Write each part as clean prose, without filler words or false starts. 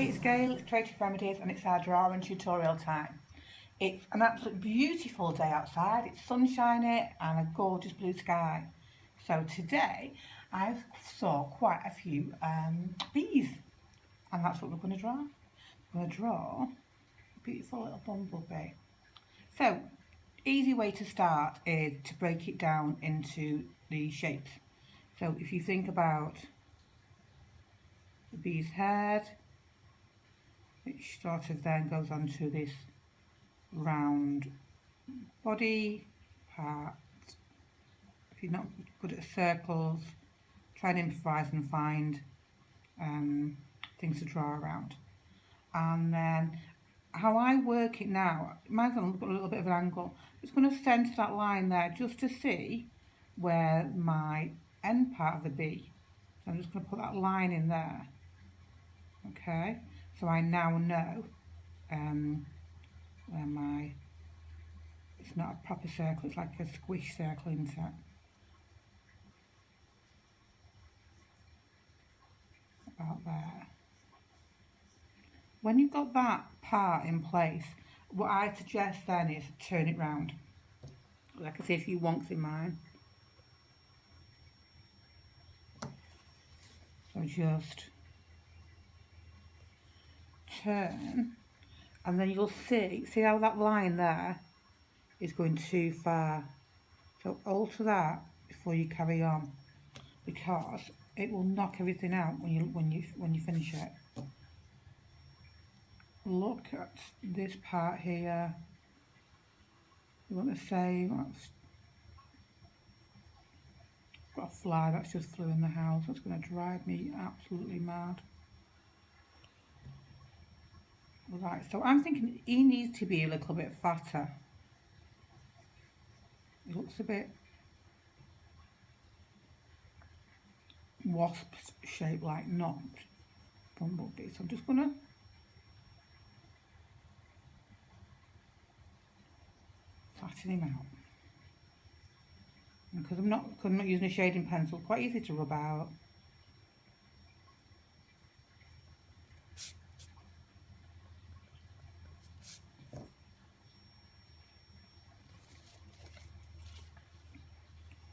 it's Gail, it's Creative Remedies, and it's our drawing tutorial time. It's an absolute beautiful day outside, it's sunshiny and a gorgeous blue sky. So today I saw quite a few bees, and that's what we're going to draw. We're going to draw a beautiful little bumblebee. So, easy way to start is to break it down into the shapes. So if you think about the bee's head, which sort of then goes on to this round body part. If you're not good at circles, try and improvise and find things to draw around. And then how I work it now, mine's got a little bit of an angle. I'm just going to centre that line there just to see where my end part of the bee. So I'm just going to put that line in there. Okay, so I now know where my, it's not a proper circle, it's like a squish circle, isn't it? About there. When you've got that part in place, what I suggest then is turn it round. I can see a few wonks in mine. So just turn, and then you'll see how that line there is going too far. So alter that before you carry on, because it will knock everything out when you finish it. Look at this part here. You want to say that's got a fly that's just flew in the house. That's going to drive me absolutely mad. Right, so I'm thinking he needs to be a little bit fatter. It looks a bit wasp shape, like not bumblebee. So I'm just going to flatten him out. And because I'm not using a shading pencil, quite easy to rub out.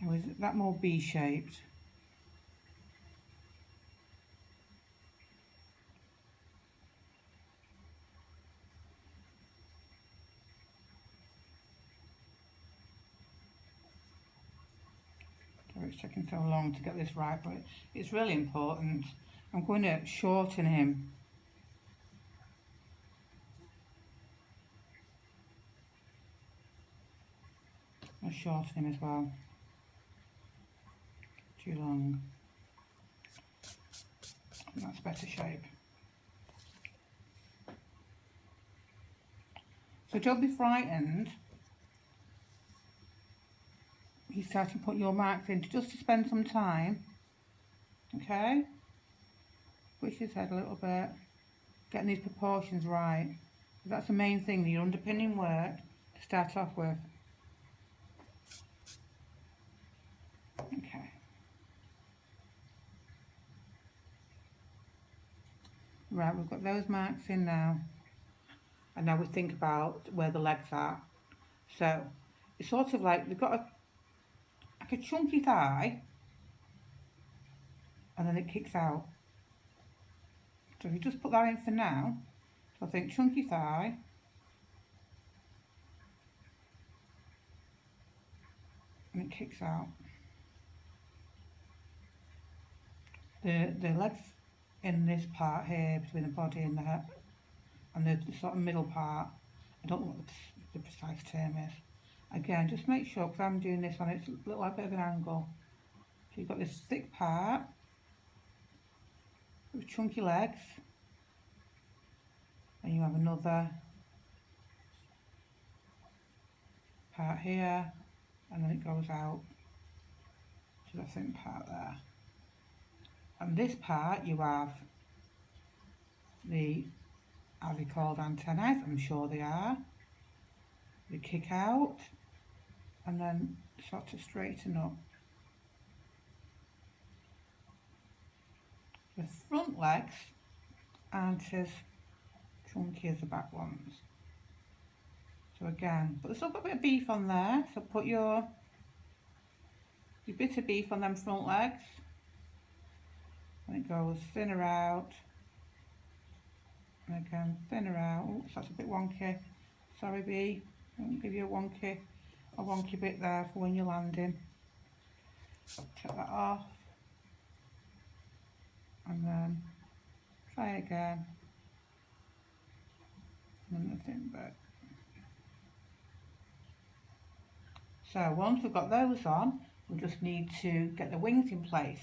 Now is that more bee-shaped? Sorry, it's taking so long to get this right, but it's really important. I'm going to shorten him. I'll shorten him as well. Too long. That's better shape. So don't be frightened. You start to put your marks in just to spend some time. Okay? Push his head a little bit. Getting these proportions right. That's the main thing, your underpinning work to start off with. Okay. Right, we've got those marks in now. And now we think about where the legs are. So, it's sort of like, we've got like a chunky thigh, and then it kicks out. So if you just put that in for now, so I think chunky thigh, and it kicks out. The legs in this part here, between the body and the head, and the sort of middle part, I don't know what the precise term is. Again, just make sure, because I'm doing this one, it's a little like a bit of an angle. So you've got this thick part with chunky legs, and you have another part here, and then it goes out to the thin part there. And this part you have the, are they called antennae? I'm sure they are. They kick out and then sort of straighten up. The front legs aren't as chunky as the back ones. So again, but there's still got a bit of beef on there, so put your bit of beef on them front legs, and it goes thinner out, and again thinner out. Oops, that's a bit wonky. Sorry, bee. I'll give you a wonky bit there for when you're landing. Take that off, and then try again, and then the thin bit. So once we've got those on, we just need to get the wings in place.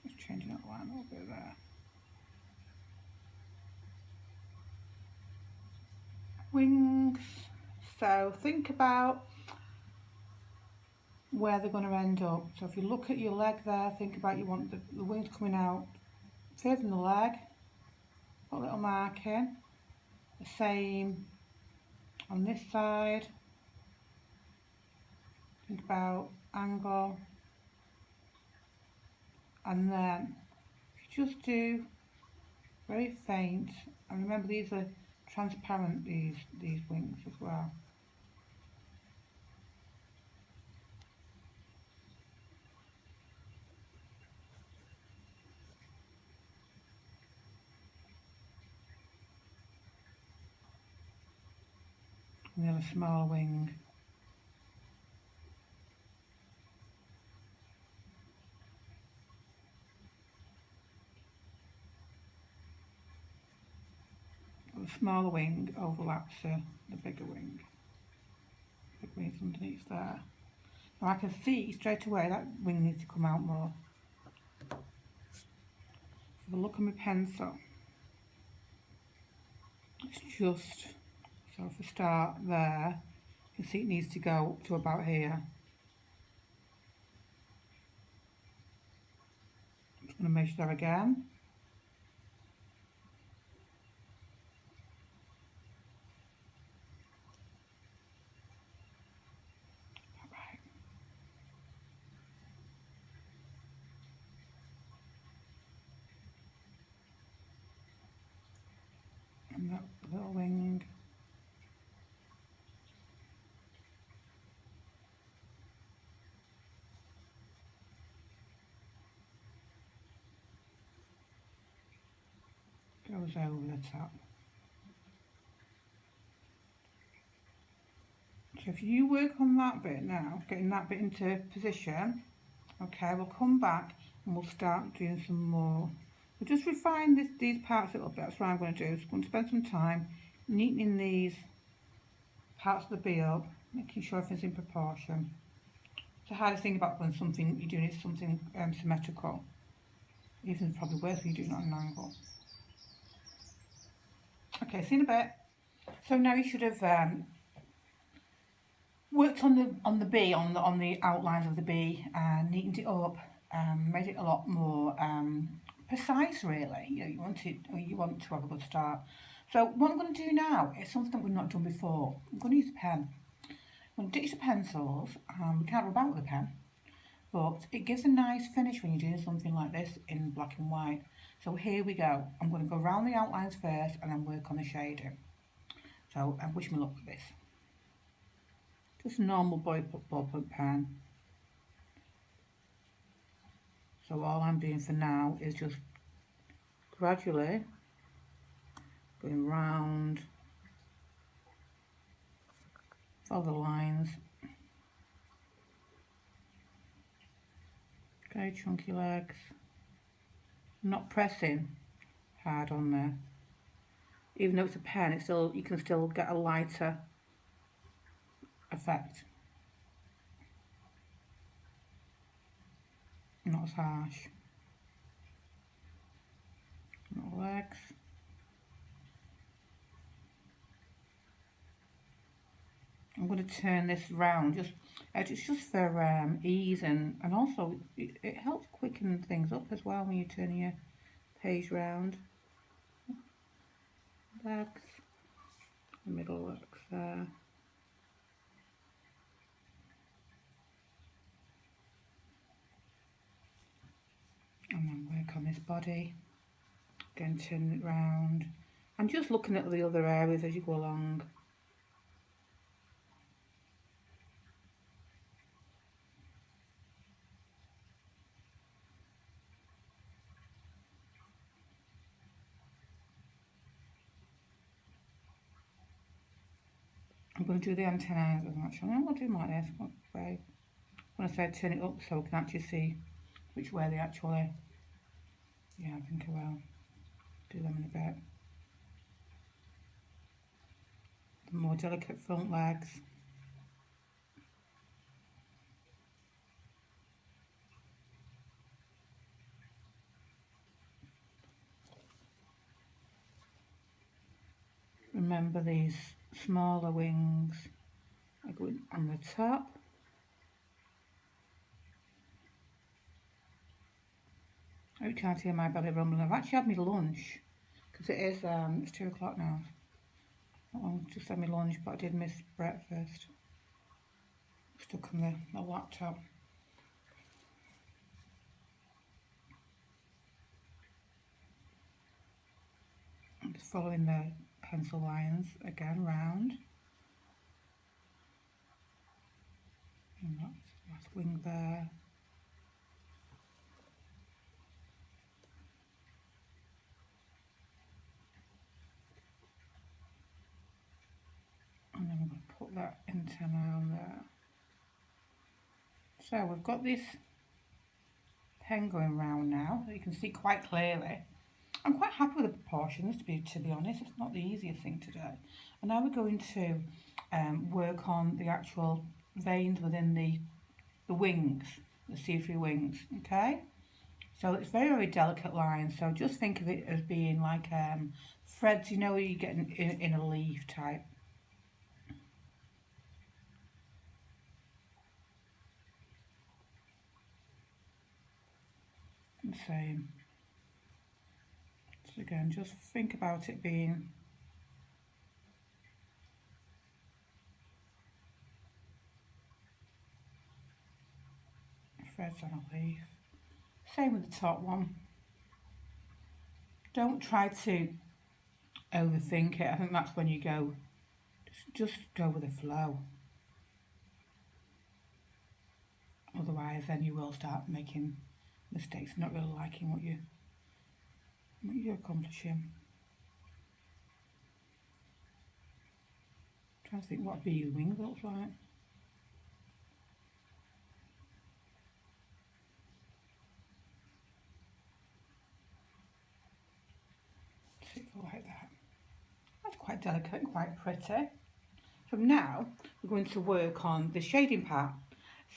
Just changing that line a little bit there. Wings. So think about where they're going to end up. So if you look at your leg there, think about you want the wings coming out further than the leg. Put a little mark in. The same on this side. Think about angle. And then you just do very faint. And remember, these are transparent, these wings as well. And then a small wing. The smaller wing overlaps the bigger wing. The big wing's underneath there. Now I can see straight away that wing needs to come out more. Have a look at my pencil. It's just, so if we start there, you can see it needs to go to about here. I'm just going to measure that again. And that little wing. Goes over the top. So if you work on that bit now, getting that bit into position, okay, we'll come back and we'll start doing some more. We'll just refine these parts a little bit. That's what I'm going to do. I'm going to spend some time neatening these parts of the bee up, making sure everything's in proportion. It's the hardest thing about when something you're doing is something symmetrical. Even probably worse when you're doing it on an angle. Okay, see you in a bit. So now you should have worked on the bee, on the outlines of the bee, and neatened it up, made it a lot more precise. Really, you want to have a good start. So what I'm going to do now is something that we've not done before. I'm going to use a pen. I'm going to ditch the pencils. We can't rub out with a pen, but it gives a nice finish when you're doing something like this in black and white. So here we go. I'm going to go around the outlines first and then work on the shading. So wish me luck with this. Just a normal ballpoint pen. So all I'm doing for now is just gradually going round, follow the lines. Okay, chunky legs. I'm not pressing hard on there. Even though it's a pen, it's still, you can still get a lighter effect. Not as harsh. Little legs. I'm going to turn this round it's just for ease, and also it helps quicken things up as well when you're turning your page round. Legs, the middle legs there. body. Again, turn it round. And just looking at the other areas as you go along. I'm going to do the antennae actually. I'm going to do them like this. When I say turn it up so we can actually see which way they actually. Yeah, I think I will do them in a bit. The more delicate front legs. Remember these smaller wings are going on the top. I hope you can't hear my belly rumbling. I've actually had my lunch because it's 2 o'clock now. I've just had my lunch, but I did miss breakfast. Stuck on the laptop. I'm just following the pencil lines again round. And that's the last wing there. And then we're going to put that antenna on there. So we've got this pen going round now, that you can see quite clearly. I'm quite happy with the proportions, to be honest. It's not the easiest thing to do. And now we're going to work on the actual veins within the wings, the see-through wings, okay? So it's very, very delicate lines. So just think of it as being like threads, you know, you get in a leaf type. The same. So again, just think about it being threads on a leaf. Same with the top one. Don't try to overthink it. I think that's when you go, just go with the flow. Otherwise, then you will start making mistakes, not really liking what you're accomplishing. I'm trying to think what a bee wing looks like. Like that. That's quite delicate and quite pretty. So now we're going to work on the shading part.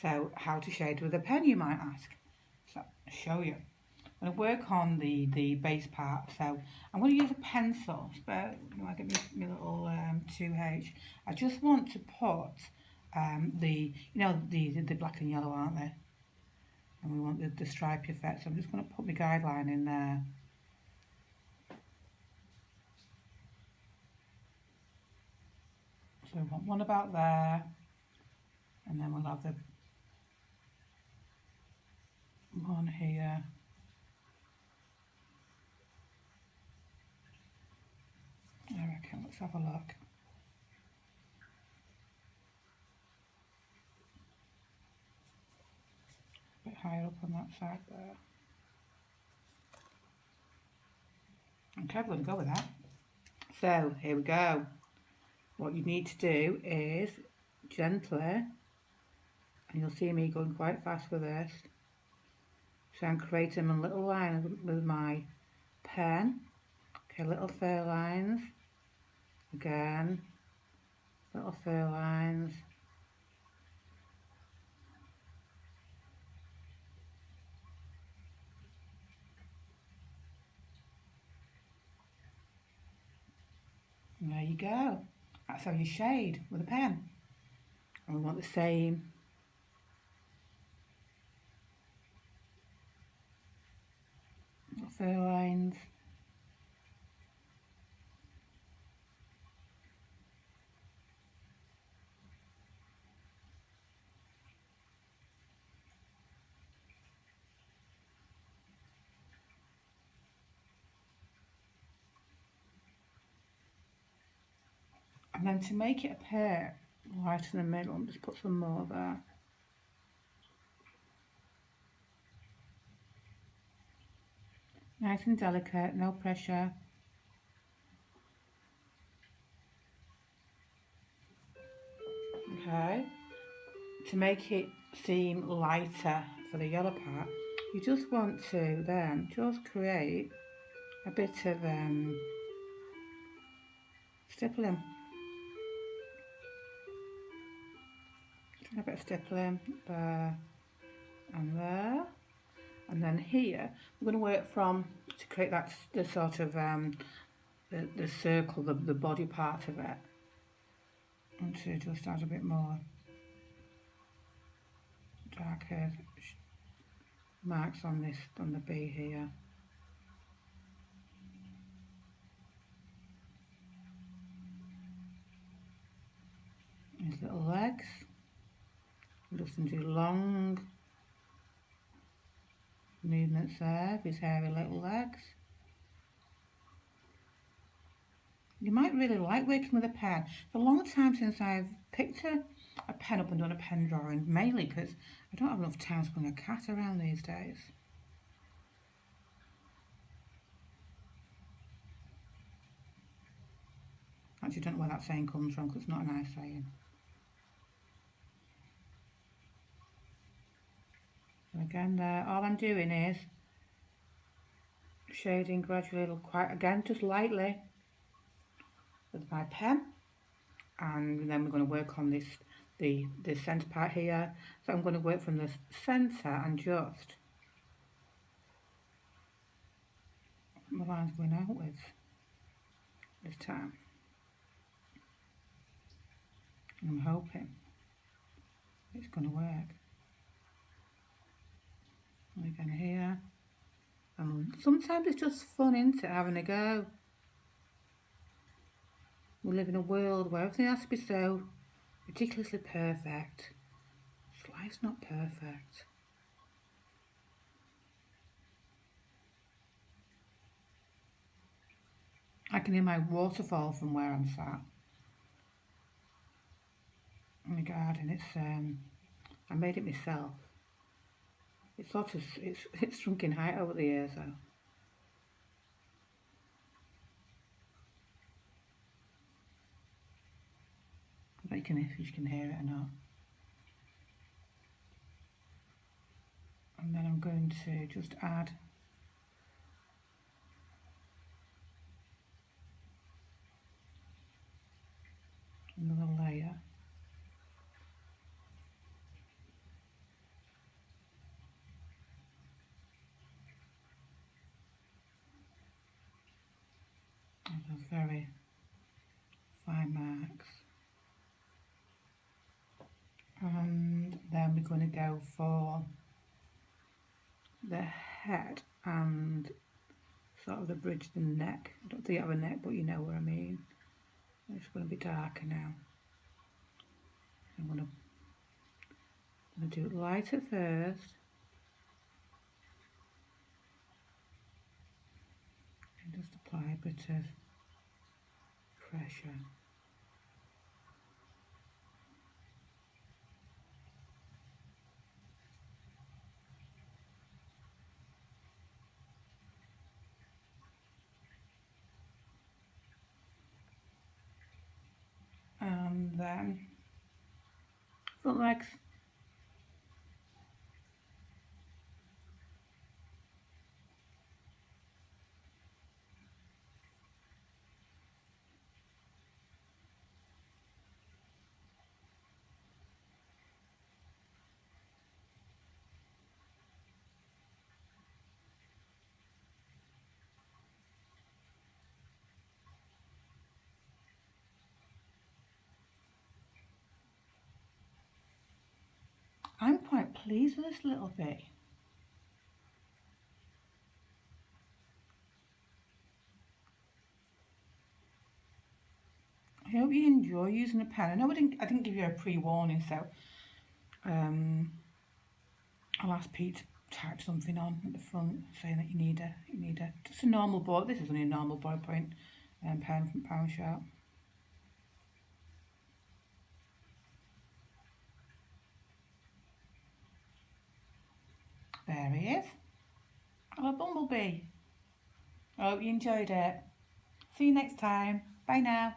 So how to shade with a pen, you might ask. So I'll show you. I'm going to work on the base part. So I'm going to use a pencil. But I get my little 2H. I just want to put the black and yellow, aren't they? And we want the stripy effect. So I'm just going to put my guideline in there. So we want one about there, and then we'll have the one here. I reckon, let's have a look. A bit higher up on that side there. Okay, we're going to go with that. So, here we go. What you need to do is gently, and you'll see me going quite fast with this, so I'm creating a little line with my pen. Okay, little fur lines, again, little fur lines, and there you go. That's how you shade with a pen. And we want the same little fur lines. And then to make it appear right in the middle, just put some more there. Nice and delicate, no pressure. Okay, to make it seem lighter for the yellow part, you just want to then just create a bit of stippling. A bit of stippling there and there. And then here, we're going to work from, to create that, the sort of, the circle, the body part of it. And to just add a bit more darker marks on this, on the B here. His little legs. I'm just going to do long movements there of his hairy little legs. You might really like working with a pen. It's a long time since I've picked a pen up and done a pen drawing, mainly because I don't have enough time to bring a cat around these days. Actually, I don't know where that saying comes from, because it's not a nice saying. And again there, all I'm doing is shading gradually, quite again, just lightly with my pen. And then we're going to work on this, the centre part here. So I'm going to work from the centre and just my line's going outwards this time. I'm hoping it's going to work. And again here. And sometimes it's just fun, isn't it, having a go. We live in a world where everything has to be so ridiculously perfect. Life's not perfect. I can hear my waterfall from where I'm sat. In the garden, it's I made it myself. It's sort of it's shrunk in height over the years though. I don't know if you can hear it or not. And then I'm going to just add another layer. Those very fine marks. And then we're going to go for the head and sort of the bridge of the neck. I don't think I have a neck, but you know what I mean. It's going to be darker now. I'm going to do it lighter first. And just apply a bit of pressure. And then front legs. I'm quite pleased with this little bit. I hope you enjoy using a pen. I know I didn't give you a pre-warning, so I'll ask Pete to type something on at the front saying that you need a just a normal ball. This is only a normal ballpoint pen from Pound Shop. There he is. Oh, a bumblebee. I hope you enjoyed it. See you next time. Bye now.